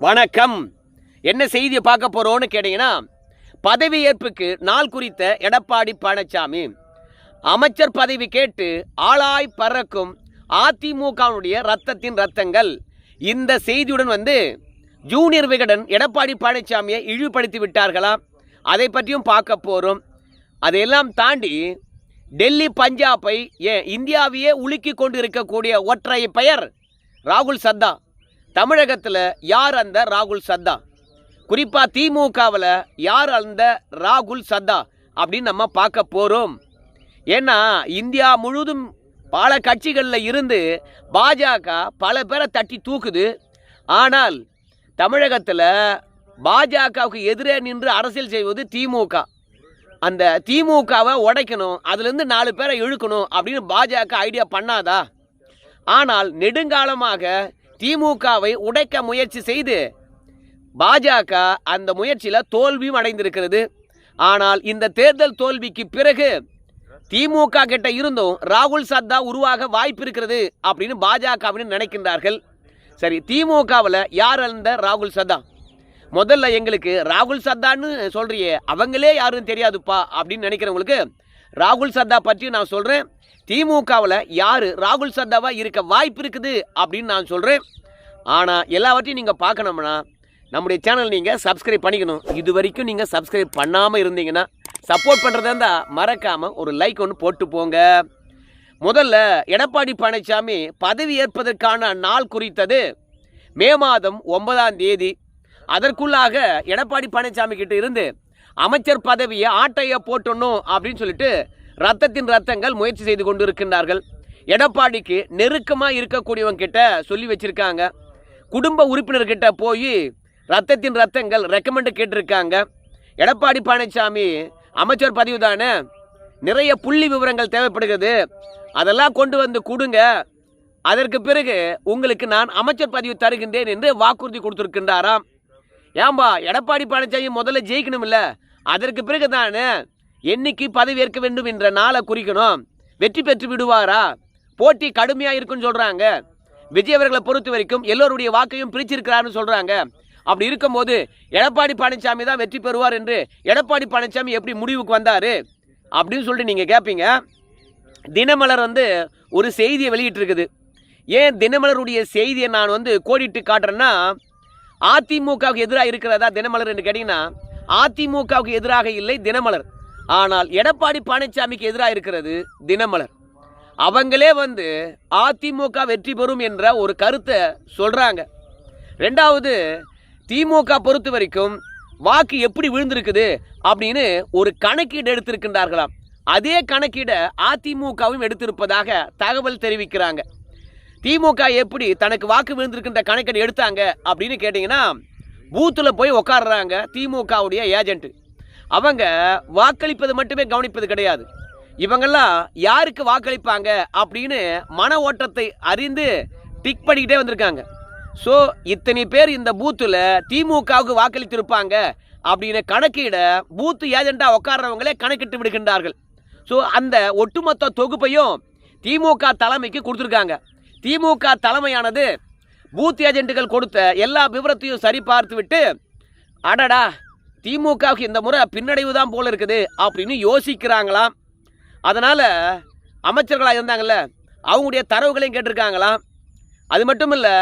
வணக்கம். என்ன செய்தியை பார்க்க போறோம்னு கேட்டீங்கன்னா, பதவியேற்புக்கு நாள் குறித்த எடப்பாடி பழனிசாமி. அமைச்சர் பதவி கேட்டு ஆளாய் பறக்கும் அதிமுகவுடைய ரத்தத்தின் ரத்தங்கள். இந்த செய்தியுடன் ஜூனியர் விகடன் எடப்பாடி பழனிசாமியை இழிவுபடுத்தி விட்டார்களா, அதை பற்றியும் பார்க்க போறோம். அதையெல்லாம் தாண்டி டெல்லி பஞ்சாபை இந்தியாவையே உலுக்கி கொண்டு இருக்கக்கூடிய ஒற்றை பெயர் ராகுல் சர்தா. தமிழகத்தில் யார் அந்த ராகுல் சர்தா, குறிப்பாக திமுகவில் யார் அந்த ராகுல் சர்தா அப்படின்னு நம்ம பார்க்க போகிறோம். ஏன்னா இந்தியா முழுவதும் பல கட்சிகளில் இருந்து பாஜக பல பேரை தட்டி தூக்குது. ஆனால் தமிழகத்தில் பாஜகவுக்கு எதிரே நின்று அரசியல் செய்வது திமுக. அந்த திமுகவை உடைக்கணும், அதுலேருந்து 4 பேரை இழுக்கணும் அப்படின்னு பாஜக ஐடியா பண்ணாதா? ஆனால் நெடுங்காலமாக திமுகவை உடைக்க முயற்சி செய்து பாஜக அந்த முயற்சியில் தோல்வியும் அடைந்திருக்கிறது. ஆனால் இந்த தேர்தல் தோல்விக்கு பிறகு திமுக கிட்ட இருந்தும் ராகுல் சர்தா உருவாக வாய்ப்பு இருக்கிறது அப்படின்னு பாஜக நினைக்கின்றார்கள். சரி, திமுகவில் யார் அந்த ராகுல் சர்தா? முதல்ல எங்களுக்கு ராகுல் சர்தான்னு சொல்றியே, அவங்களே யாருன்னு தெரியாதுப்பா அப்படின்னு நினைக்கிறவங்களுக்கு ராகுல் சர்தா பற்றி நான் சொல்கிறேன். திமுகவில் யார் ராகுல் சர்தாவாக இருக்க வாய்ப்பு இருக்குது அப்படின்னு நான் சொல்கிறேன். ஆனால் எல்லாவற்றையும் நீங்கள் பார்க்கணும்னா நம்முடைய சேனல் நீங்கள் சப்ஸ்கிரைப் பண்ணிக்கணும். இது வரைக்கும் நீங்கள் சப்ஸ்கிரைப் பண்ணாமல் இருந்தீங்கன்னா சப்போர்ட் பண்ணுறதா இருந்தால் மறக்காமல் ஒரு லைக் ஒன்று போட்டு போங்க. முதல்ல எடப்பாடி பழனிசாமி பதவி ஏற்பதற்கான நாள் குறித்தது மே மாதம் 9ஆம் தேதி. அதற்குள்ளாக எடப்பாடி பழனிசாமி கிட்ட இருந்து அமைச்சர் பதவியை ஆட்டையை போட்டணும் அப்படின்னு சொல்லிட்டு ரத்தத்தின் ரத்தங்கள் முயற்சி செய்து கொண்டு இருக்கின்றார்கள். எடப்பாடிக்கு நெருக்கமாக இருக்கக்கூடியவங்க கிட்ட சொல்லி வச்சிருக்காங்க. குடும்ப உறுப்பினர்கிட்ட போய் ரத்தத்தின் ரத்தங்கள் ரெக்கமெண்ட் கேட்டிருக்காங்க. எடப்பாடி பழனிசாமி அமைச்சர் பதவி தானே, நிறைய புள்ளி விவரங்கள் தேவைப்படுகிறது, அதெல்லாம் கொண்டு வந்து கொடுங்க, அதற்கு பிறகு உங்களுக்கு நான் அமைச்சர் பதவி தருகின்றேன் என்று வாக்குறுதி கொடுத்துருக்கின்றாராம். ஏன்பா, எடப்பாடி பழனிசாமி முதல்ல ஜெயிக்கணும் இல்லை, அதற்கு பிறகு தானே என்னைக்கு பதவி ஏற்க வேண்டும் என்ற நாளை குறிக்கணும். வெற்றி பெற்று விடுவாரா? போட்டி கடுமையாக இருக்குன்னு சொல்கிறாங்க. விஜய் அவர்களை பொறுத்த வரைக்கும் எல்லோருடைய வாக்கையும் பிரிச்சிருக்கிறாருன்னு சொல்கிறாங்க. அப்படி இருக்கும்போது எடப்பாடி பழனிசாமி தான் வெற்றி பெறுவார் என்று எடப்பாடி பழனிசாமி எப்படி முடிவுக்கு வந்தார் அப்படின்னு சொல்லிட்டு நீங்கள் கேட்பீங்க. தினமலர் ஒரு செய்தியை வெளியிட்டிருக்குது. ஏன் தினமலருடைய செய்தியை நான் கோடிட்டு காட்டுறேன்னா, அதிமுகவுக்கு எதிராக இருக்கிறதா தினமலர் என்று கேட்டிங்கன்னா, அதிமுகவுக்கு எதிராக இல்லை தினமலர், ஆனால் எடப்பாடி பழனிசாமிக்கு எதிராக இருக்கிறது தினமலர். அவங்களே அதிமுக வெற்றி பெறும் என்ற ஒரு கருத்தை சொல்கிறாங்க. ரெண்டாவது, திமுக பொறுத்த வரைக்கும் வாக்கு எப்படி விழுந்திருக்குது அப்படின்னு ஒரு கணக்கீடு எடுத்திருக்கின்றார்களாம். அதே கணக்கீடை அதிமுகவும் எடுத்திருப்பதாக தகவல் தெரிவிக்கிறாங்க. திமுக எப்படி தனக்கு வாக்கு விழுந்திருக்கின்ற கணக்கீடு எடுத்தாங்க அப்படின்னு கேட்டிங்கன்னா, பூத்தில் போய் உட்காடுறாங்க திமுகவுடைய ஏஜென்ட். அவங்க வாக்களிப்பது மட்டுமே கவனிப்பது கிடையாது. இவங்கெல்லாம் யாருக்கு வாக்களிப்பாங்க அப்படின்னு மன ஓட்டத்தை அறிந்து டிக் பண்ணிக்கிட்டே வந்திருக்காங்க. ஸோ இத்தனை பேர் இந்த பூத்தில் திமுகவுக்கு வாக்களித்திருப்பாங்க அப்படின்னு கணக்கீட பூத்து ஏஜெண்டாக உட்கார்றவங்களே கணக்கிட்டு விடுகின்றார்கள். ஸோ அந்த ஒட்டுமொத்த தொகுப்பையும் திமுக தலைமைக்கு கொடுத்துருக்காங்க. திமுக தலைமையானது பூத் ஏஜென்ட்டுகள் கொடுத்த எல்லா விவரத்தையும் சரி பார்த்து விட்டு, அடடா திமுகவுக்கு இந்த முறை பின்னடைவு தான் போல இருக்குது அப்படின்னு யோசிக்கிறாங்களாம். அதனால் அமைச்சர்களாக இருந்தாங்கள்ல, அவங்களுடைய தரவுகளையும் கேட்டிருக்காங்களாம். அது மட்டும் இல்லை,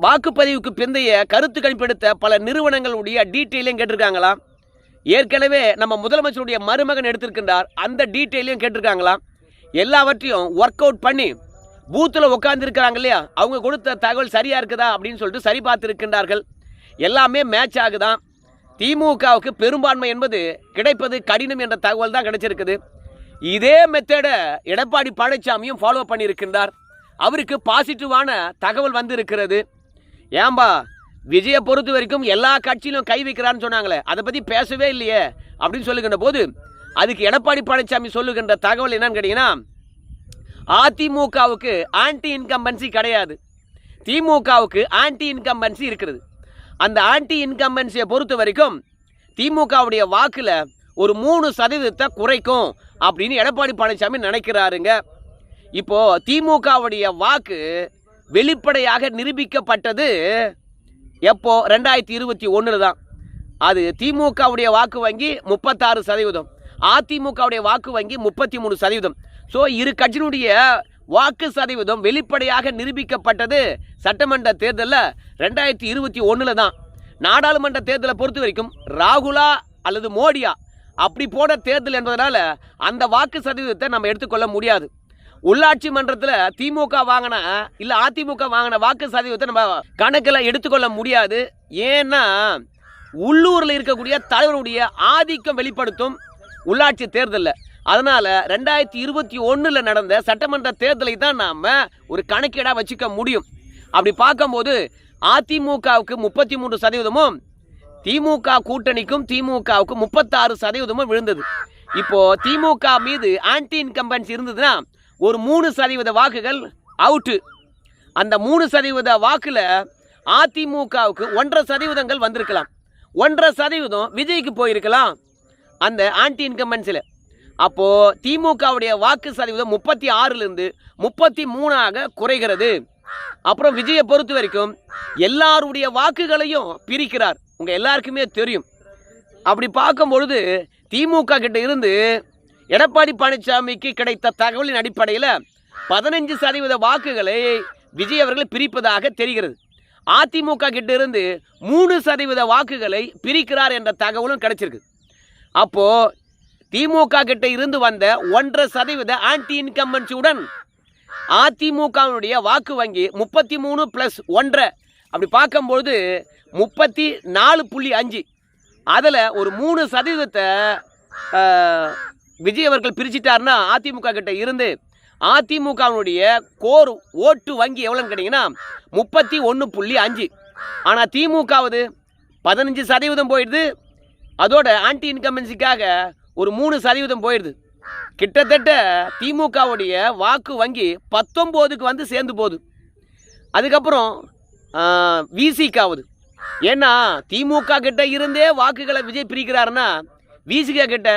வாக்குப்பதிவுக்கு பிந்தைய கருத்து கணிப்பெடுத்த பல நிறுவனங்களுடைய டீட்டெயிலையும் கேட்டிருக்காங்களாம். ஏற்கனவே நம்ம முதலமைச்சருடைய மருமகன் எடுத்திருக்கின்றார், அந்த டீட்டெயிலையும் கேட்டிருக்காங்களாம். எல்லாவற்றையும் ஒர்க் அவுட் பண்ணி பூத்தில் உட்காந்துருக்கிறாங்க இல்லையா, அவங்க கொடுத்த தகவல் சரியாக இருக்குதா அப்படின்னு சொல்லிட்டு சரி பார்த்துருக்கின்றார்கள். எல்லாமே மேட்ச் ஆகுதான். திமுகவுக்கு பெரும்பான்மை என்பது கிடைப்பது கடினம் என்ற தகவல் தான் கிடைச்சிருக்குது. இதே மெத்தடை எடப்பாடி பழனிசாமியும் ஃபாலோ பண்ணியிருக்கின்றார். அவருக்கு பாசிட்டிவான தகவல் இருக்கிறது. ஏன்பா, விஜயை பொறுத்த வரைக்கும் எல்லா கட்சியிலும் கை வைக்கிறான்னு சொன்னாங்களே, அதை பற்றி பேசவே இல்லையே அப்படின்னு சொல்லுகின்ற போது அதுக்கு எடப்பாடி பழனிசாமி சொல்லுகின்ற தகவல் என்னன்னு கேட்டிங்கன்னா, அதிமுகவுக்கு ஆன்டி இன்கம்பன்சி கிடையாது, திமுகவுக்கு ஆன்டி இன்கம்பன்சி இருக்கிறது. அந்த ஆன்டி இன்கம்பன்சியை பொறுத்த வரைக்கும் திமுகவுடைய வாக்கில் ஒரு 3% குறைக்கும் அப்படின்னு எடப்பாடி பழனிசாமி நினைக்கிறாருங்க. இப்போது திமுகவுடைய வாக்கு வெளிப்படையாக நிரூபிக்கப்பட்டது எப்போ 2021 தான். அது திமுகவுடைய வாக்கு வங்கி 36%, அதிமுகவுடைய வாக்கு வங்கி 33%. ஸோ இரு கட்சியினுடைய வாக்கு சதவீதம் வெளிப்படையாக நிரூபிக்கப்பட்டது சட்டமன்ற தேர்தலில் 2021 தான். நாடாளுமன்ற தேர்தலை பொறுத்த வரைக்கும் ராகுலா அல்லது மோடியா அப்படி போன தேர்தல் என்பதனால அந்த வாக்கு சதவீதத்தை நம்ம எடுத்துக்கொள்ள முடியாது. உள்ளாட்சி மன்றத்தில் திமுக வாங்கின இல்லை அதிமுக வாங்கின வாக்கு சதவீதத்தை நம்ம கணக்கில் எடுத்துக்கொள்ள முடியாது. ஏன்னா உள்ளூரில் இருக்கக்கூடிய தலைவருடைய ஆதிக்கம் வெளிப்படுத்தும் உள்ளாட்சி தேர்தலில். அதனால் 2021 நடந்த சட்டமன்ற தேர்தலை தான் நாம் ஒரு கணக்கீடாக வச்சுக்க முடியும். அப்படி பார்க்கும்போது அதிமுகவுக்கு 33%, திமுக கூட்டணிக்கும் திமுகவுக்கு 36% விழுந்தது. இப்போ திமுக மீது ஆன்டி இன்கம்பன்ஸ் இருந்ததுன்னா ஒரு 3% வாக்குகள் அவுட்டு. அந்த 3% வாக்குல அதிமுகவுக்கு 1.5% வந்திருக்கலாம், 1.5% விஜய்க்கு போயிருக்கலாம் அந்த ஆன்டி இன்கம்பன்ஸில். அப்போ திமுகவுடைய வாக்கு சதவீதம் 36லிருந்து 33ஆக குறைகிறது. அப்புறம் விஜயை பொறுத்த வரைக்கும் எல்லாருடைய வாக்குகளையும் பிரிக்கிறார், உங்க எல்லாருக்குமே தெரியும். அப்படி பார்க்கும் பொழுது திமுக கிட்ட இருந்து எடப்பாடி பழனிசாமிக்கு கிடைத்த தகவலின் அடிப்படையில் 15% வாக்குகளை விஜய் அவர்கள் பிரிப்பதாக தெரிகிறது. அதிமுக கிட்ட இருந்து 3% வாக்குகளை பிரிக்கிறார் என்ற தகவலும் கிடைச்சிருக்கு. அப்போ திமுக கிட்ட இருந்து வந்த 1.5% ஆன்டி இன்கம்பன்சியுடன் அதிமுகவுடைய வாக்கு வங்கி 33 + 1.5 அப்படி பார்க்கும்பொழுது 34.5. அதில் ஒரு 3% விஜய் அவர்கள் பிரிச்சிட்டாருன்னா அதிமுக கிட்ட இருந்து அதிமுகவுடைய கோர் ஓட்டு வங்கி எவ்வளோன்னு கேட்டிங்கன்னா 31.5. ஆனால் திமுகவது 15% போயிடுது. அதோட ஆன்டி இன்கம்பன்சிக்காக ஒரு 3% போயிடுது. கிட்டத்தட்ட திமுகவுடைய வாக்கு வங்கி 19க்கு வந்து சேர்ந்து போகுது. அதுக்கப்புறம் விசிகாவுது. ஏன்னா திமுக கிட்ட இருந்தே வாக்குகளை விஜய் பிரிக்கிறாருன்னா விசிகா கிட்ட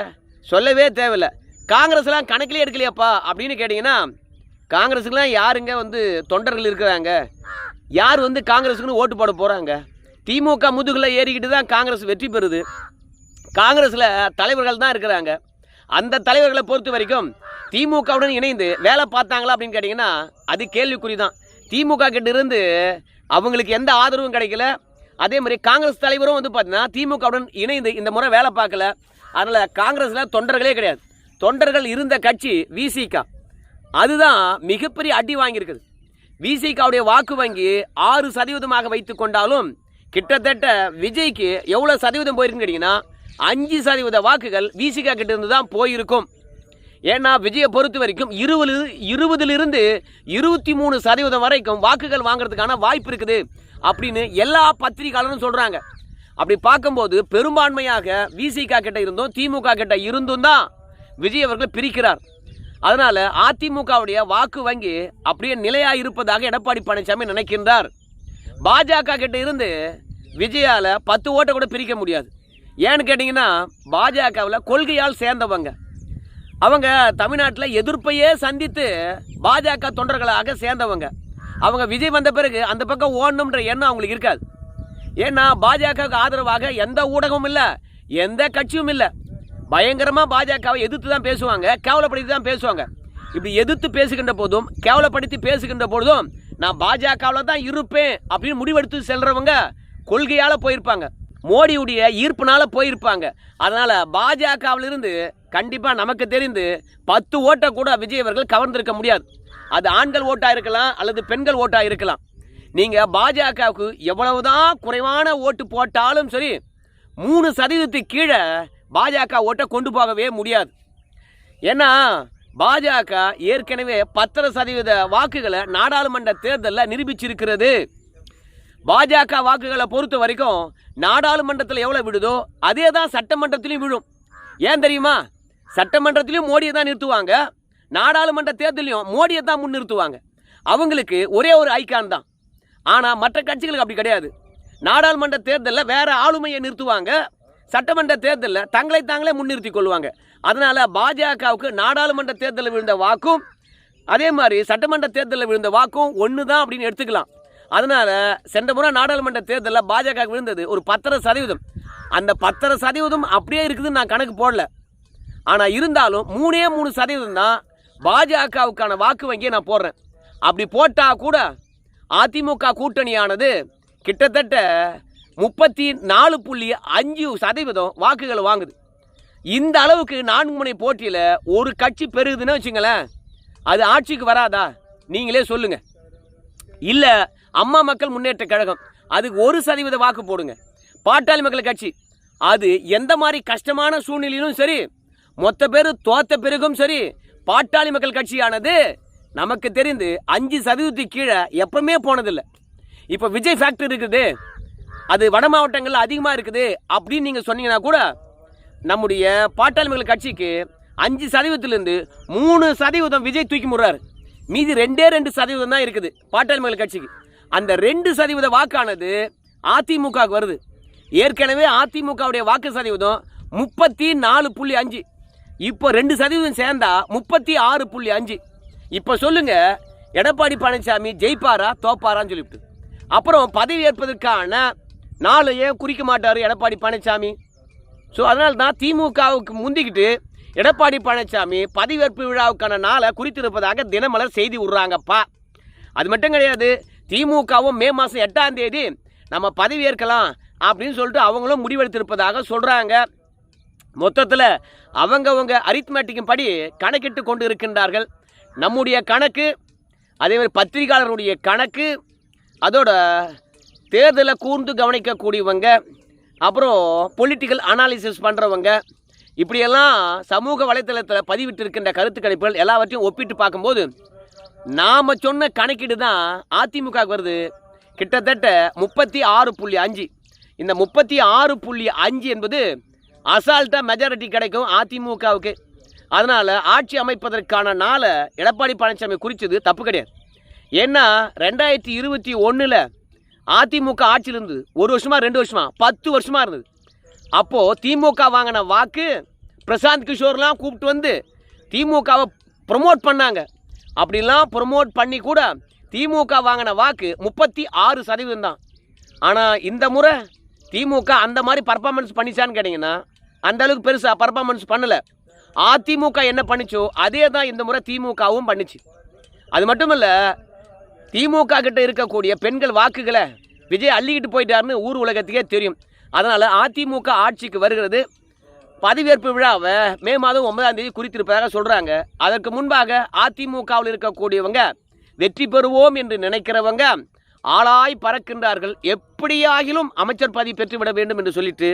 சொல்லவே தேவையில்லை. காங்கிரஸ்லாம் கணக்கிலே எடுக்கலையாப்பா அப்படின்னு கேட்டிங்கன்னா காங்கிரஸுக்கெலாம் யாருங்க வந்து தொண்டர்கள் இருக்கிறாங்க, யார் வந்து காங்கிரஸுக்குன்னு ஓட்டு போட போகிறாங்க? திமுக முதுகில் ஏறிக்கிட்டு தான் காங்கிரஸ் வெற்றி பெறுது. காங்கிரஸில் தலைவர்கள் தான் இருக்கிறாங்க. அந்த தலைவர்களை பொறுத்த வரைக்கும் திமுகவுடன் இணைந்து வேலை பார்த்தாங்களா அப்படின்னு கேட்டிங்கன்னா அது கேள்விக்குறி தான். திமுக கிட்ட இருந்து அவங்களுக்கு எந்த ஆதரவும் கிடைக்கல. அதே மாதிரி காங்கிரஸ் தலைவரும் வந்து பார்த்தீங்கன்னா திமுகவுடன் இணைந்து இந்த முறை வேலை பார்க்கல. அதனால் காங்கிரஸில் தொண்டர்களே கிடையாது. தொண்டர்கள் இருந்த கட்சி விசிகா, அதுதான் மிகப்பெரிய அடி வாங்கியிருக்குது. விசிகாவுடைய வாக்கு வங்கி 6% வைத்து கொண்டாலும் கிட்டத்தட்ட விஜய்க்கு எவ்வளோ சதவீதம் போயிருக்குன்னு கேட்டிங்கன்னா 5% வாக்குகள் விசிகா கிட்ட இருந்து தான் போயிருக்கும். ஏன்னா விஜயை பொறுத்த வரைக்கும் 20லிருந்து 23% வரைக்கும் வாக்குகள் வாங்குறதுக்கான வாய்ப்பு இருக்குது அப்படின்னு எல்லா பத்திரிகையாளரும் சொல்கிறாங்க. அப்படி பார்க்கும்போது பெரும்பான்மையாக விசிகா கிட்ட இருந்தும் திமுக கிட்ட இருந்தும் தான் விஜய் அவர்கள் பிரிக்கிறார். அதனால் அதிமுகவுடைய வாக்கு வங்கி அப்படியே நிலையாக இருப்பதாக எடப்பாடி பழனிசாமி நினைக்கின்றார். பாஜக கிட்ட இருந்து விஜயால் 10 ஓட்டை கூட பிரிக்க முடியாது. ஏன்னு கேட்டிங்கன்னா பாஜகவில் கொள்கையால் சேர்ந்தவங்க. அவங்க தமிழ்நாட்டில் எதிர்ப்பையே சந்தித்து பாஜக தொண்டர்களாக சேர்ந்தவங்க. அவங்க விஜய் வந்த பிறகு அந்த பக்கம் ஓடணுன்ற எண்ணம் அவங்களுக்கு இருக்காது. ஏன்னா பாஜகவுக்கு ஆதரவாக எந்த ஊடகமும் இல்லை, எந்த கட்சியும் இல்லை. பயங்கரமாக பாஜகவை எதிர்த்து தான் பேசுவாங்க, கேவலப்படுத்தி தான் பேசுவாங்க. இப்படி எதிர்த்து பேசுகின்ற போதும் கேவலப்படுத்தி பேசுகின்ற பொழுதும் நான் பாஜகவில் தான் இருப்பேன் அப்படின்னு முடிவெடுத்து செல்றவங்க கொள்கையால் போயிருப்பாங்க, மோடியுடைய ஈர்ப்புனால போயிருப்பாங்க. அதனால் பாஜகவிலிருந்து கண்டிப்பாக நமக்கு தெரிந்து 10 ஓட்டை கூட விஜய் அவர்கள் கவர்ந்திருக்க முடியாது. அது ஆண்கள் ஓட்டாக இருக்கலாம் அல்லது பெண்கள் ஓட்டாக இருக்கலாம். நீங்கள் பாஜகவுக்கு எவ்வளவுதான் குறைவான ஓட்டு போட்டாலும் சரி 3% கீழே பாஜக ஓட்டை கொண்டு போகவே முடியாது. ஏன்னா பாஜக ஏற்கனவே 10% வாக்குகளை நாடாளுமன்ற தேர்தலில் நிரூபிச்சிருக்கிறது. பாஜக வாக்குகளை பொறுத்த வரைக்கும் நாடாளுமன்றத்தில் எவ்வளோ விடுதோ அதே தான் சட்டமன்றத்திலையும் விழும். ஏன் தெரியுமா? சட்டமன்றத்திலையும் மோடியை தான் நிறுத்துவாங்க, நாடாளுமன்ற தேர்தலையும் மோடியை தான் முன்னிறுத்துவாங்க. அவங்களுக்கு ஒரே ஒரு ஐக்கான் தான். ஆனால் மற்ற கட்சிகளுக்கு அப்படி கிடையாது. நாடாளுமன்ற தேர்தலில் வேற ஆளுமையை நிறுத்துவாங்க, சட்டமன்ற தேர்தலில் தங்களை தாங்களே முன்னிறுத்தி கொள்வாங்க. அதனால் பாஜகவுக்கு நாடாளுமன்ற தேர்தலில் விழுந்த வாக்கும் அதே மாதிரி சட்டமன்ற தேர்தலில் விழுந்த வாக்கும் ஒன்று தான் அப்படின்னு எடுத்துக்கலாம். அதனால் சென்ற முறை நாடாளுமன்ற தேர்தலில் பாஜக விழுந்தது ஒரு 10%. அந்த 10% அப்படியே இருக்குதுன்னு நான் கணக்கு போடல. ஆனால் இருந்தாலும் 3% தான் பாஜகவுக்கான வாக்கு வங்கியை நான் போடுறேன். அப்படி போட்டால் கூட அதிமுக கூட்டணியானது கிட்டத்தட்ட 34.5% வாக்குகள் வாங்குது. இந்த அளவுக்கு 4 முனை போட்டியில் ஒரு கட்சி பெருகுதுன்னு வச்சுங்களேன், அது ஆட்சிக்கு வராதா? நீங்களே சொல்லுங்கள். இல்லை அம்மா மக்கள் முன்னேற்ற கழகம், அதுக்கு 1% வாக்கு போடுங்க. பாட்டாளி மக்கள் கட்சி, அது எந்த மாதிரி கஷ்டமான சூழ்நிலையிலும் சரி, மொத்த பேர் தோத்த பிறகும் சரி, பாட்டாளி மக்கள் கட்சியானது நமக்கு தெரிந்து 5% கீழே எப்பவுமே போனதில்லை. இப்போ விஜய் ஃபேக்டரி இருக்குது, அது வட மாவட்டங்களில் அதிகமாக இருக்குது அப்படின்னு நீங்கள் சொன்னீங்கன்னா கூட நம்முடைய பாட்டாளி மக்கள் கட்சிக்கு 5%லேருந்து 3% விஜய் தூக்கி முடுறாரு. மீதி 2% தான் இருக்குது பாட்டாளி மக்கள் கட்சிக்கு. அந்த 2% வாக்கானது அதிமுகவுக்கு வருது. ஏற்கனவே அதிமுகவுடைய வாக்கு சதவீதம் 34.5, இப்போ 2% சேர்ந்தா 36.5. இப்போ சொல்லுங்க, எடப்பாடி பழனிசாமி ஜெயிப்பாரா தோப்பாரான்னு சொல்லிவிட்டு. அப்புறம் பதவி ஏற்பதற்கான நாளையே குறிக்க மாட்டார் எடப்பாடி பழனிசாமி. ஸோ அதனால தான் திமுகவுக்கு முந்திக்கிட்டு எடப்பாடி பழனிசாமி பதவியேற்பு விழாவுக்கான நாளை குறித்திருப்பதாக தினமலர் செய்தி விடுறாங்கப்பா. அது மட்டும் கிடையாது, திமுகவும் மே மாதம் 8ஆம் தேதி நம்ம பதவி ஏற்கலாம் அப்படின்னு சொல்லிட்டு அவங்களும் முடிவெடுத்திருப்பதாக சொல்கிறாங்க. மொத்தத்தில் அவங்கவங்க அரித்மேட்டிக்கும் படி கணக்கிட்டு கொண்டு இருக்கின்றார்கள். நம்முடைய கணக்கு, அதேமாதிரி பத்திரிகையாளருடைய கணக்கு, அதோட தேர்தலை கூர்ந்து கவனிக்கக்கூடியவங்க, அப்புறம் பொலிட்டிக்கல் அனாலிசிஸ் பண்ணுறவங்க, இப்படியெல்லாம் சமூக வலைத்தளத்தில் பதிவிட்டு இருக்கின்ற கருத்து கணிப்புகள் எல்லாவற்றையும் ஒப்பிட்டு பார்க்கும்போது நாம் சொன்ன கணக்கீடு தான் அதிமுக வருது. கிட்டத்தட்ட 36.5. இந்த 36.5 என்பது அசால்ட்டாக மெஜாரிட்டி கிடைக்கும் அதிமுகவுக்கு. அதனால் ஆட்சி அமைப்பதற்கான நாளை எடப்பாடி பழனிசாமி குறித்தது தப்பு கிடையாது. ஏன்னா 2021 அதிமுக ஆட்சியில் இருந்தது 1 வருஷமா 2 வருஷமா 10 வருஷமாக இருந்தது. அப்போது திமுக வாங்கின வாக்கு பிரசாந்த் கிஷோர்லாம் கூப்பிட்டு வந்து திமுகவை ப்ரொமோட் பண்ணாங்க. அப்படிலாம் ப்ரொமோட் பண்ணி கூட திமுக வாங்கின வாக்கு 36% தான். ஆனால் இந்த முறை திமுக அந்த மாதிரி பர்ஃபார்மன்ஸ் பண்ணிச்சான்னு கேட்டிங்கன்னா அந்த அளவுக்கு பெருசாக பர்ஃபார்மன்ஸ் பண்ணலை. அதிமுக என்ன பண்ணிச்சோ அதே தான் இந்த முறை திமுகவும் பண்ணிச்சு. அது மட்டும் இல்லை, திமுக கிட்ட இருக்கக்கூடிய பெண்கள் வாக்குகளை விஜய் அள்ளிக்கிட்டு போயிட்டாருன்னு ஊர் உலகத்துக்கே தெரியும். அதனால் அதிமுக ஆட்சிக்கு வருகிறது. பதவியேற்பு விழாவை மே மாதம் 9ஆம் தேதி குறித்திருப்பதாக சொல்கிறாங்க. அதற்கு முன்பாக அதிமுகவில் இருக்கக்கூடியவங்க வெற்றி பெறுவோம் என்று நினைக்கிறவங்க ஆளாய் பறக்கின்றார்கள். எப்படியாகிலும் அமைச்சர் பதவி பெற்றுவிட வேண்டும் என்று சொல்லிட்டு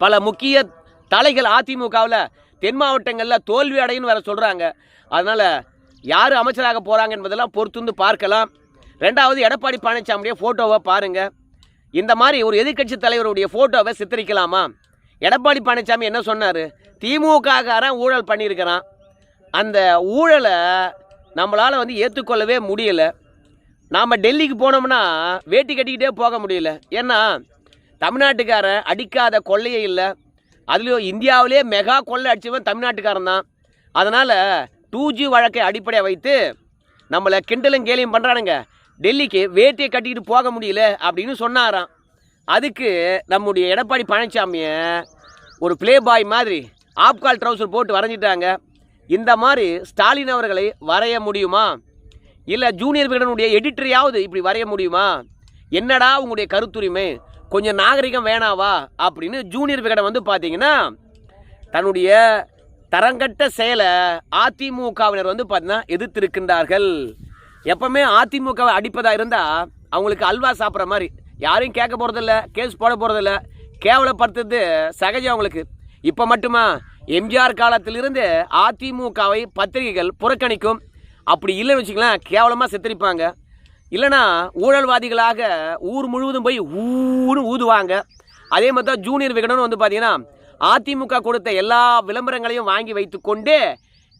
பல முக்கிய தலைகள் அதிமுகவில் தென் மாவட்டங்களில் தோல்வி அடைன்னு வேற சொல்கிறாங்க. அதனால் யார் அமைச்சராக போகிறாங்க என்பதெல்லாம் பொறுத்து பார்க்கலாம். ரெண்டாவது, எடப்பாடி பழனிசாமியுடைய ஃபோட்டோவை பாருங்கள். இந்த மாதிரி ஒரு எதிர்க்கட்சி தலைவருடைய ஃபோட்டோவை சித்தரிக்கலாமா? எடப்பாடி பழனிசாமி என்ன சொன்னார்? திமுககாரன் ஊழல் பண்ணியிருக்கிறான், அந்த ஊழலை நம்மளால் ஏற்றுக்கொள்ளவே முடியலை. நாம் டெல்லிக்கு போனோம்னா வேட்டி கட்டிக்கிட்டே போக முடியல. ஏன்னா தமிழ்நாட்டுக்காரன் அடிக்காத கொள்ளையே இல்லை. அதுலேயும் இந்தியாவிலே மெகா கொள்ளை அடித்தவன் தமிழ்நாட்டுக்காரன் தான். அதனால் 2G வழக்கை அடிப்படையாக வைத்து நம்மளை கிண்டலும் கேலியும் பண்ணுறானுங்க. டெல்லிக்கு வேட்டியை கட்டிக்கிட்டு போக முடியல அப்படின்னு சொன்னாராம். அதுக்கு நம்முடைய எடப்பாடி பழனிசாமியை ஒரு ப்ளே பாய் மாதிரி ஆப்கால் ட்ரௌசர் போட்டு வரைஞ்சிட்டாங்க. இந்த மாதிரி ஸ்டாலின் அவர்களை வரைய முடியுமா? இல்லை ஜூனியர் விகடனுடைய எடிட்டரையாவது இப்படி வரைய முடியுமா? என்னடா உங்களுடைய கருத்துரிமை, கொஞ்சம் நாகரிகம் வேணாவா அப்படின்னு ஜூனியர் விகடன் பார்த்தீங்கன்னா தன்னுடைய தரங்கட்ட செயலை அதிமுகவினர் பார்த்தீங்கன்னா எதிர்த்திருக்கின்றார்கள். எப்பவுமே அதிமுகவை அடிப்பதாக இருந்தால் அவங்களுக்கு அல்வா சாப்பிட்ற மாதிரி, யாரையும் கேட்க போகிறதில்ல, கேஸ் போட போகிறதில்ல, கேவலப்படுத்துறது சகஜம் அவங்களுக்கு. இப்போ மட்டுமா, எம்ஜிஆர் காலத்திலிருந்து அதிமுகவை பத்திரிகைகள் புறக்கணிக்கும். அப்படி இல்லைன்னு வச்சுக்கலாம், கேவலமாக சித்தரிப்பாங்க. இல்லைனா ஊழல்வாதிகளாக ஊர் முழுவதும் போய் ஊன்னு ஊதுவாங்க. அதே மாதிரி தான் ஜூனியர் விகடன் பார்த்தீங்கன்னா அதிமுக கொடுத்த எல்லா விளம்பரங்களையும் வாங்கி வைத்து கொண்டு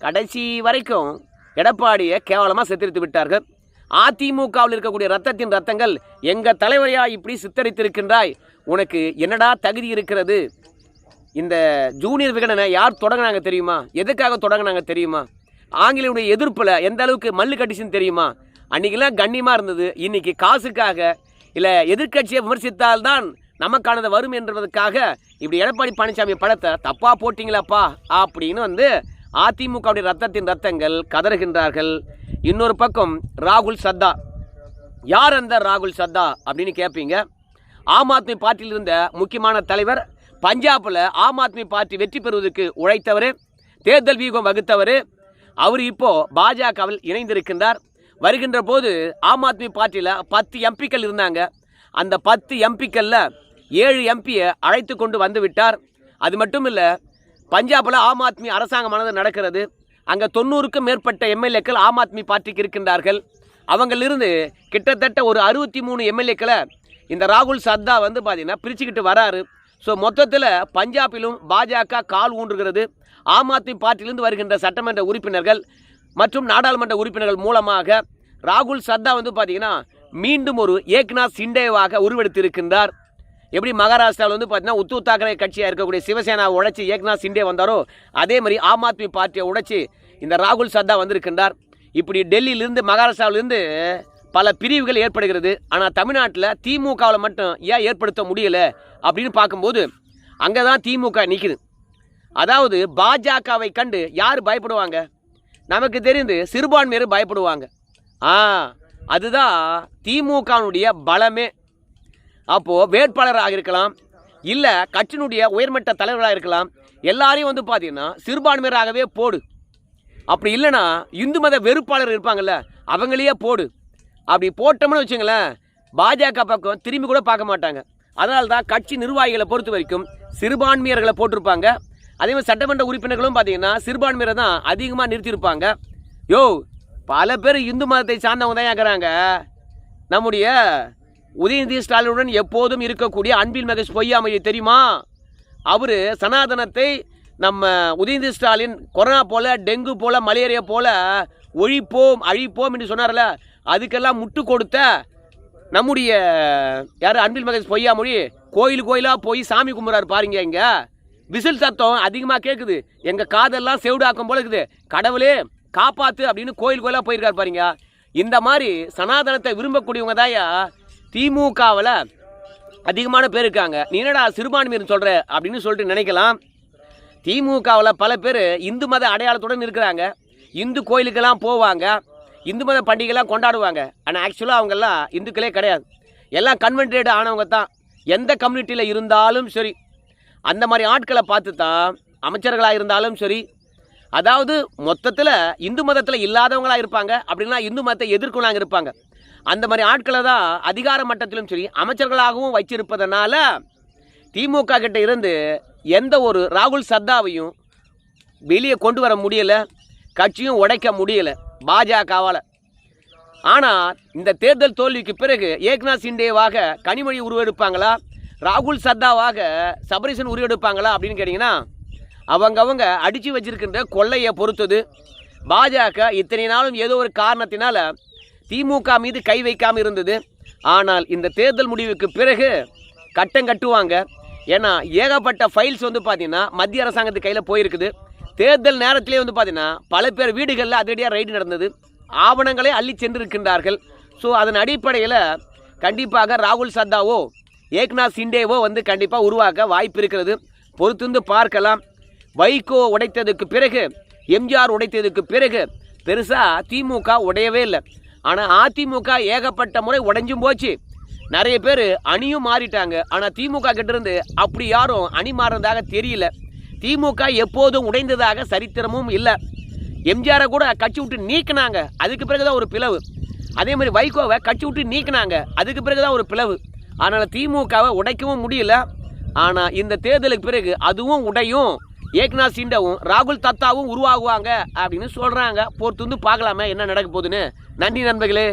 கடைசி வரைக்கும் எடப்பாடியை கேவலமாக சித்தரித்து விட்டார்கள். அதிமுகவில் இருக்கக்கூடிய ரத்தங்கள் எங்கள் தலைவரையா இப்படி சித்தரித்திருக்கின்றாய், உனக்கு என்னடா தகுதி இருக்கிறது? இந்த ஜூனியர் விகடனை யார் தொடங்கினாங்க தெரியுமா? எதுக்காக தொடங்கினாங்க தெரியுமா? ஆங்கிலேயுடைய எதிர்ப்பில் எந்த அளவுக்கு மல்லு கட்டிச்சுன்னு தெரியுமா? அன்றைக்கெல்லாம் கண்ணியமாக இருந்தது. இன்றைக்கி காசுக்காக இல்லை எதிர்க்கட்சியை விமர்சித்தால்தான் நமக்கானது வரும் என்பதற்காக இப்படி எடப்பாடி பழனிசாமி படத்தை தப்பாக போட்டிங்களாப்பா அப்படின்னு அதிமுகவுடைய ரத்தத்தின் ரத்தங்கள் கதறுகின்றார்கள். இன்னொரு பக்கம் ராகுல் சத்தா. யார் அந்த ராகுல் சத்தா அப்படின்னு கேட்பீங்க. ஆம் ஆத்மி பார்ட்டியில் இருந்த முக்கியமான தலைவர், பஞ்சாபில் ஆம் ஆத்மி பார்ட்டி வெற்றி பெறுவதற்கு உழைத்தவர், தேர்தல் வியூகம் வகுத்தவர். அவர் இப்போது பாஜகவில் இணைந்திருக்கின்றார். வருகின்ற போது ஆம் ஆத்மி பார்ட்டியில் 10 எம்பிக்கள் இருந்தாங்க. அந்த 10 எம்பிக்களில் 7 எம்பியை அழைத்து கொண்டு வந்து விட்டார். அது மட்டும் இல்லை, பஞ்சாபில் ஆம் ஆத்மி அரசாங்கமானது நடக்கிறது. அங்கே 90க்கும் மேற்பட்ட எம்எல்ஏக்கள் ஆம் ஆத்மி பார்ட்டிக்கு இருக்கின்றார்கள். அவங்களிருந்து கிட்டத்தட்ட ஒரு 63 எம்எல்ஏக்களை இந்த ராகுல் சத்தா பார்த்தீங்கன்னா பிரிச்சுக்கிட்டு வராரு. ஸோ மொத்தத்தில் பஞ்சாபிலும் பாஜக கால் ஊன்றுகிறது. ஆம் ஆத்மி பார்ட்டியிலிருந்து வருகின்ற சட்டமன்ற உறுப்பினர்கள் மற்றும் நாடாளுமன்ற உறுப்பினர்கள் மூலமாக ராகுல் சத்தா பார்த்தீங்கன்னா மீண்டும் ஒரு ஏக்நாத் சிண்டேவாக உருவெடுத்திருக்கின்றார். எப்படி மகாராஷ்டிராவில் பார்த்தீங்கன்னா உத்தவ் தாக்கரே கட்சியாக இருக்கக்கூடிய சிவசேனா உடைச்சி ஏக்நாத் சிண்டே வந்தாரோ, அதே மாதிரி ஆம் ஆத்மி பார்ட்டியை உடைச்சி இந்த ராகுல் சத்தா வந்திருக்கின்றார். இப்படி டெல்லியிலிருந்து மகாராஷ்டிராவிலிருந்து பல பிரிவுகள் ஏற்படுகிறது. ஆனால் தமிழ்நாட்டில் திமுகவில் மட்டும் ஏன் ஏற்படுத்த முடியலை அப்படின்னு பார்க்கும்போது அங்கே தான் திமுக நிற்குது. அதாவது பாஜகவை கண்டு யார் பயப்படுவாங்க? நமக்கு தெரிந்து சிறுபான்மையர் பயப்படுவாங்க. அதுதான் திமுகனுடைய பலமே. அப்போது வேட்பாளராக இருக்கலாம், இல்லை கட்சியினுடைய உயர்மட்ட தலைவராக இருக்கலாம், எல்லாரையும் பார்த்தீங்கன்னா சிறுபான்மையராகவே போடு. அப்படி இல்லைன்னா இந்து மத வெறுப்பாளர் இருப்பாங்கள்ல, அவங்களையே போடு. அப்படி போட்டோம்னு வச்சுங்களேன், பாஜக பக்கம் திரும்பி கூட பார்க்க மாட்டாங்க. அதனால தான் கட்சி நிர்வாகிகளை பொறுத்த வரைக்கும் சிறுபான்மையர்களை போட்டிருப்பாங்க. அதே மாதிரி சட்டமன்ற உறுப்பினர்களும் பார்த்தீங்கன்னா சிறுபான்மையரை தான் அதிகமாக நிறுத்தியிருப்பாங்க. பல பேர் இந்து மதத்தை சார்ந்தவங்க தான் இருக்கிறாங்க. நம்முடைய உதயநிதி ஸ்டாலினுடன் எப்போதும் இருக்கக்கூடிய அன்பில் மகேஷ் பொய்யாமொழி தெரியுமா? அவர் சனாதனத்தை நம்ம உதயநிதி ஸ்டாலின் கொரோனா போல, டெங்கு போல, மலேரியா போல ஒழிப்போம் அழிப்போம் என்று சொன்னார்ல, அதுக்கெல்லாம் முட்டு கொடுத்த நம்முடைய யார் அன்பில் மகேஷ் பொய்யாமொழி கோயிலாக போய் சாமி கும்பிட்றாரு பாருங்க. இங்கே விசில் சத்தம் அதிகமாக கேட்குது, எங்கள் காதெல்லாம் செவிடாக்கும் போல இருக்குது, கடவுளே காப்பாற்று அப்படின்னு கோயிலாக போயிருக்காரு பாருங்க. இந்த மாதிரி சனாதனத்தை விரும்பக்கூடியவங்க தாயா திமுகவில் அதிகமான பேர் இருக்காங்க. நீ என்னடா சிறுபான்மையர் சொல்கிற அப்படின்னு சொல்லிட்டு நினைக்கலாம். திமுகவில் பல பேர் இந்து மத அடையாளத்துடன் இருக்கிறாங்க. இந்து கோயிலுக்கெல்லாம் போவாங்க, இந்து மத பண்டிகைலாம் கொண்டாடுவாங்க. ஆனால் ஆக்சுவலாக அவங்கெல்லாம் இந்துக்களே கிடையாது. எல்லாம் கன்வென்டட் ஆனவங்க தான். எந்த கம்யூனிட்டியில் இருந்தாலும் சரி, அந்த மாதிரி ஆட்களை பார்த்து தான் அமைச்சர்களாக இருந்தாலும் சரி, அதாவது மொத்தத்தில் இந்து மதத்தில் இல்லாதவங்களாக இருப்பாங்க, அப்படின்னா இந்து மதத்தை எதிர்க்கொள்ளாங்க இருப்பாங்க. அந்த மாதிரி ஆட்களை தான் அதிகார மட்டத்திலும் சரி அமைச்சர்களாகவும் வச்சிருப்பதனால திமுக கிட்ட இருந்து எந்த ஒரு ராகுல் சத்தாவையும் வெளியே கொண்டு வர முடியலை, கட்சியும் உடைக்க முடியலை பாஜகவால். ஆனால் இந்த தேர்தல் தோல்விக்கு பிறகு ஏக்நாத் சிண்டேவாக கனிமொழி உருவெடுப்பாங்களா, ராகுல் சத்தாவாக சபரீசன் உருவெடுப்பாங்களா அப்படின்னு கேட்டிங்கன்னா அவங்க அடித்து வச்சிருக்கின்ற கொள்ளையை பொறுத்தது. பாஜக இத்தனை நாளும் ஏதோ ஒரு காரணத்தினால திமுக மீது கை வைக்காமல் இருந்தது. ஆனால் இந்த தேர்தல் முடிவுக்கு பிறகு கட்டம் கட்டுவாங்க. ஏன்னா ஏகப்பட்ட ஃபைல்ஸ் பார்த்தீங்கன்னா மத்திய அரசாங்கத்து கையில் போயிருக்குது. தேர்தல் நேரத்திலே பார்த்தீங்கன்னா பல பேர் வீடுகளில் அதிரடியாக ரைடு நடந்தது, ஆவணங்களை அள்ளி சென்றிருக்கின்றார்கள். ஸோ அதன் அடிப்படையில் கண்டிப்பாக ராகுல் சத்தாவோ ஏக்நாத் சிண்டேவோ கண்டிப்பாக உருவாக்க வாய்ப்பு இருக்கிறது. பொறுத்திருந்து பார்க்கலாம். வைகோ உடைத்ததுக்கு பிறகு, எம்ஜிஆர் உடைத்ததுக்கு பிறகு பெருசாக திமுக உடையவே இல்லை. ஆனால் அதிமுக ஏகப்பட்ட முறை உடைஞ்சும் போச்சு. நிறைய பேர் அணியும் மாறிட்டாங்க. ஆனால் திமுக கிட்டேருந்து அப்படி யாரும் அணி மாறுறதாக தெரியல. திமுக எப்போதும் உடைந்ததாக சரித்திரமும் இல்லை. எம்ஜிஆரை கூட கட்சி விட்டு நீக்கினாங்க, அதுக்கு பிறகுதான் ஒரு பிளவு. அதே மாதிரி வைகோவை கட்சி விட்டு நீக்கினாங்க, அதுக்கு பிறகுதான் ஒரு பிளவு. அதனால் திமுகவை உடைக்கவும் முடியல. ஆனால் இந்த தேர்தலுக்கு பிறகு அதுவும் உடையும், ஏக்நாத் சிண்டேவும் ராகுல் சத்தாவும் உருவாகுவாங்க அப்படின்னு சொல்கிறாங்க. பொறுத்து பார்க்கலாமே என்ன நடக்க போகுதுன்னு. நன்றி நண்பர்களே.